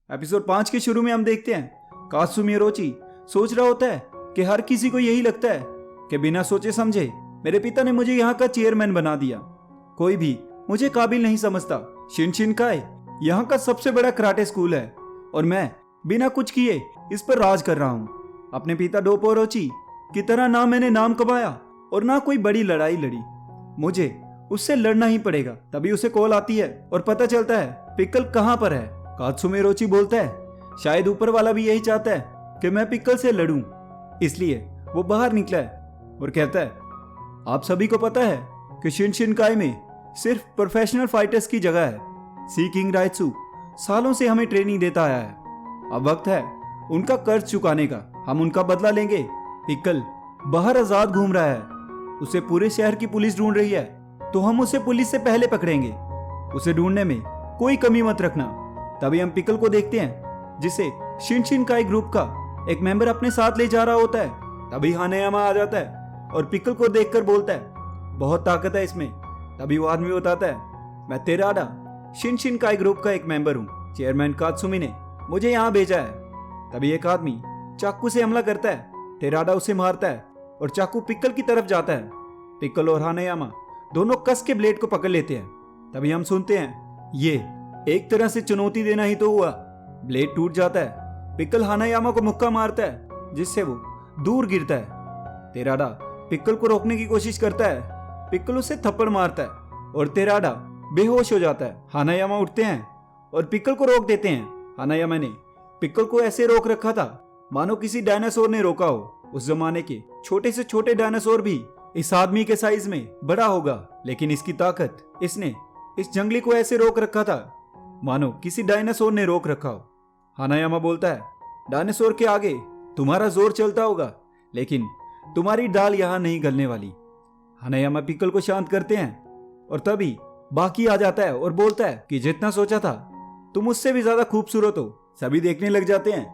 Episode 5 के शुरू में हम देखते हैं कात्सुमी ओरोची सोच रहा होता है कि हर किसी को यही लगता है कि बिना सोचे समझे मेरे पिता ने मुझे यहाँ का चेयरमैन बना दिया। कोई भी मुझे काबिल नहीं समझता। शिनशिनकाई यहाँ का सबसे बड़ा कराटे स्कूल है और मैं बिना कुछ किए इस पर राज कर रहा हूँ। अपने पिता डोपो ओरोची की तरह ना मैंने नाम कमाया और ना कोई बड़ी लड़ाई लड़ी। मुझे उससे लड़ना ही पड़ेगा। तभी उसे कॉल आती है और पता चलता है पिक्कल कहाँ पर है। कात्सुमी ओरोची बोलता है शायद ऊपर वाला भी यही चाहता है कि मैं पिक्कल से लड़ूं, इसलिए वो बाहर निकला है और कहता है आप सभी को पता है कि शिनशिनकाई में सिर्फ प्रोफेशनल फाइटर्स की जगह है। सी किंग राइत्सु सालों से हमें ट्रेनिंग देता आया है। अब वक्त है उनका कर्ज चुकाने का। हम उनका बदला लेंगे। पिक्कल बाहर आजाद घूम रहा है, उसे पूरे शहर की पुलिस ढूंढ रही है, तो हम उसे पुलिस से पहले पकड़ेंगे। उसे ढूंढने में कोई कमी मत रखना। तभी हम पिक्कल को देखते हैं जिसे शिनशिनकाई ग्रुप का एक मेंबर अपने साथ ले जा रहा होता है। तभी हानेयामा आ जाता है और पिक्कल को देखकर बोलता है बहुत ताकत है इसमें। तभी वो आदमी बताता है मैं तेराडा शिनशिनकाई ग्रुप का एक मेंबर हूँ। चेयरमैन कात्सुमी ने मुझे यहाँ भेजा है। तभी एक आदमी चाकू से हमला करता है। तेराडा उसे मारता है और चाकू पिक्कल की तरफ जाता है। पिक्कल और हानेयामा दोनों कस के ब्लेड को पकड़ लेते हैं। तभी हम सुनते हैं ये एक तरह से चुनौती देना ही तो हुआ। ब्लेड टूट जाता है। पिक्कल हानायामा को मुक्का मारता है जिससे वो दूर गिरता है। तेराडा पिक्कल को रोकने की कोशिश करता है। पिक्कल उसे थप्पड़ मारता है और तेराडा बेहोश हो जाता है। हानायामा उठते हैं और पिक्कल को रोक देते हैं। हानायामा ने पिक्कल को ऐसे रोक रखा था मानो किसी डायनासोर ने रोका हो। उस जमाने के छोटे से छोटे डायनासोर भी इस आदमी के साइज में बड़ा होगा, लेकिन इसकी ताकत, इसने इस जंगली को ऐसे रोक रखा था मानो किसी डायनासोर ने रोक रखा हो। हानायामा बोलता है डायनासोर के आगे तुम्हारा जोर चलता होगा, लेकिन तुम्हारी डाल यहां नहीं गलने वाली। हानायामा पिक्कल को शांत करते हैं और तभी बाकी आ जाता है और बोलता है कि जितना सोचा था तुम उससे भी ज्यादा खूबसूरत हो। सभी देखने लग जाते हैं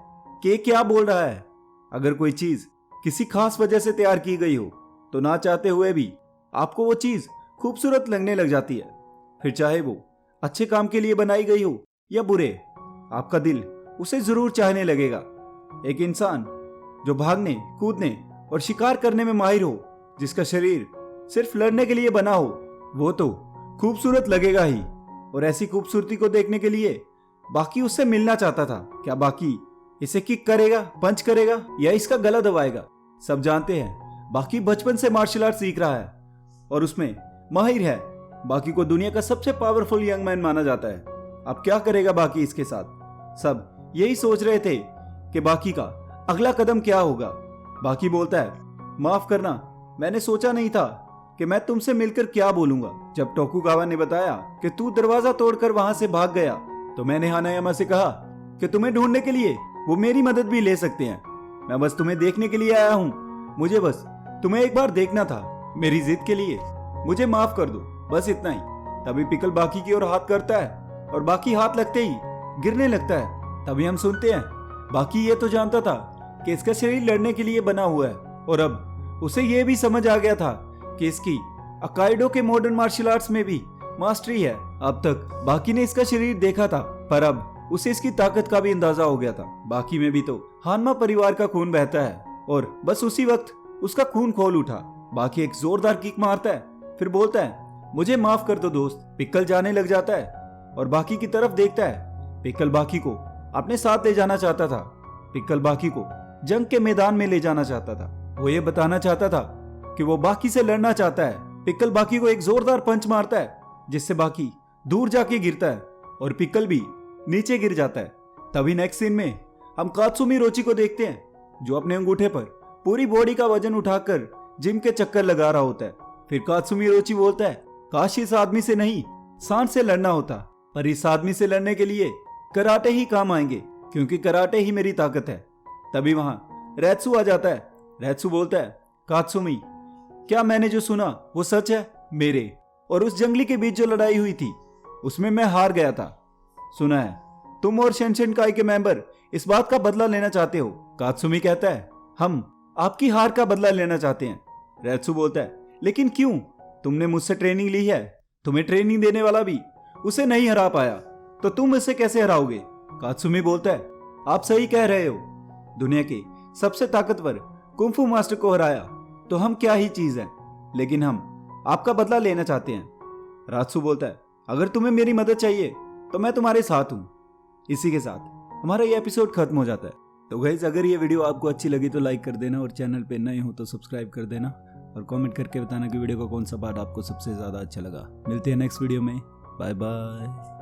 कि ये क्या बोल रहा है। अगर कोई चीज किसी खास वजह से तैयार की गई हो तो ना चाहते हुए भी आपको वो चीज खूबसूरत लगने लग जाती है, फिर चाहे वो अच्छे काम के लिए बनाई गई हो या बुरे, आपका दिल उसे जरूर चाहने लगेगा। एक इंसान जो भागने, कूदने और शिकार करने में माहिर हो, जिसका शरीर सिर्फ लड़ने के लिए बना हो, वो तो खूबसूरत लगेगा ही। और ऐसी खूबसूरती को देखने के लिए बाकी उससे मिलना चाहता था। क्या बाकी इसे किक करेगा, पंच करेगा या इसका गला दबाएगा? सब जानते हैं बाकी बचपन से मार्शल आर्ट सीख रहा है और उसमें माहिर है। बाकी को दुनिया का सबसे पावरफुल यंग मैन माना जाता है। अब क्या करेगा बाकी इसके साथ? सब यही सोच रहे थे कि बाकी का अगला कदम क्या होगा। बाकी बोलता है माफ करना, मैंने सोचा नहीं था कि मैं तुमसे मिलकर क्या बोलूंगा। जब टोकुगावा ने बताया कि तू दरवाजा तोड़कर वहां से भाग गया, तो मैंने हानायामा से कहा कि तुम्हें ढूंढने के लिए वो मेरी मदद भी ले सकते हैं। मैं बस तुम्हें देखने के लिए आया हूँ। मुझे बस तुम्हें एक बार देखना था। मेरी जिद के लिए मुझे माफ कर दो, बस इतना ही। तभी पिक्कल बाकी की ओर हाथ करता है और बाकी हाथ लगते ही गिरने लगता है। तभी हम सुनते हैं बाकी ये तो जानता था कि इसका शरीर लड़ने के लिए बना हुआ है और अब उसे ये भी समझ आ गया था कि इसकी अकाइडो के मॉडर्न मार्शल आर्ट्स में भी मास्टरी है। अब तक बाकी ने इसका शरीर देखा था, पर अब उसे इसकी ताकत का भी अंदाजा हो गया था। बाकी में भी तो हानमा परिवार का खून बहता है और बस उसी वक्त उसका खून खोल उठा। बाकी एक जोरदार किक मारता है, फिर बोलता है मुझे माफ कर दो दोस्त। पिक्कल जाने लग जाता है और बाकी की तरफ देखता है। पिक्कल बाकी को अपने साथ ले जाना चाहता था। पिक्कल बाकी को जंग के मैदान में ले जाना चाहता था। वो ये बताना चाहता था कि वो बाकी से लड़ना चाहता है। पिक्कल बाकी को एक जोरदार पंच मारता है जिससे बाकी दूर जाके गिरता है और पिक्कल भी नीचे गिर जाता है। तभी नेक्स्ट सीन में हम कात्सुमी ओरोची को देखते हैं जो अपने अंगूठे पर पूरी बॉडी का वजन उठाकर जिम के चक्कर लगा रहा होता है। फिर कात्सुमी ओरोची बोलता है काश इस आदमी से नहीं सांड से लड़ना होता, पर इस आदमी से लड़ने के लिए कराटे ही काम आएंगे, क्योंकि कराटे ही मेरी ताकत है। तभी वहां रैत्सु आ जाता है। रैत्सु बोलता है कात्सुमी, क्या मैंने जो सुना वो सच है? मेरे और उस जंगली के बीच जो लड़ाई हुई थी उसमें मैं हार गया था। सुना है तुम और शिनशिनकाई के मेंबर इस बात का बदला लेना चाहते हो। कात्सुमी कहता है हम आपकी हार का बदला लेना चाहते हैं। रैत्सु बोलता है लेकिन क्यों? तुमने मुझसे ट्रेनिंग ली है, तुम्हें ट्रेनिंग देने वाला भी उसे नहीं हरा पाया, तो तुम इसे कैसे हराओगे? कात्सुमी बोलता है, आप सही कह रहे हो। दुनिया के सबसे ताकतवर कुंफू मास्टर को हराया तो हम क्या ही चीज है, लेकिन हम आपका बदला लेना चाहते हैं। रात्सु बोलता है, अगर तुम्हें मेरी मदद चाहिए तो मैं तुम्हारे साथ हूं। इसी के साथ हमारा ये एपिसोड खत्म हो जाता है। तो गाइस, अगर ये वीडियो आपको अच्छी लगी तो लाइक कर देना और चैनल पे नए हो तो सब्सक्राइब कर देना और कमेंट करके बताना कि वीडियो का कौन सा पार्ट आपको सबसे ज़्यादा अच्छा लगा। मिलते हैं नेक्स्ट वीडियो में। Bye bye.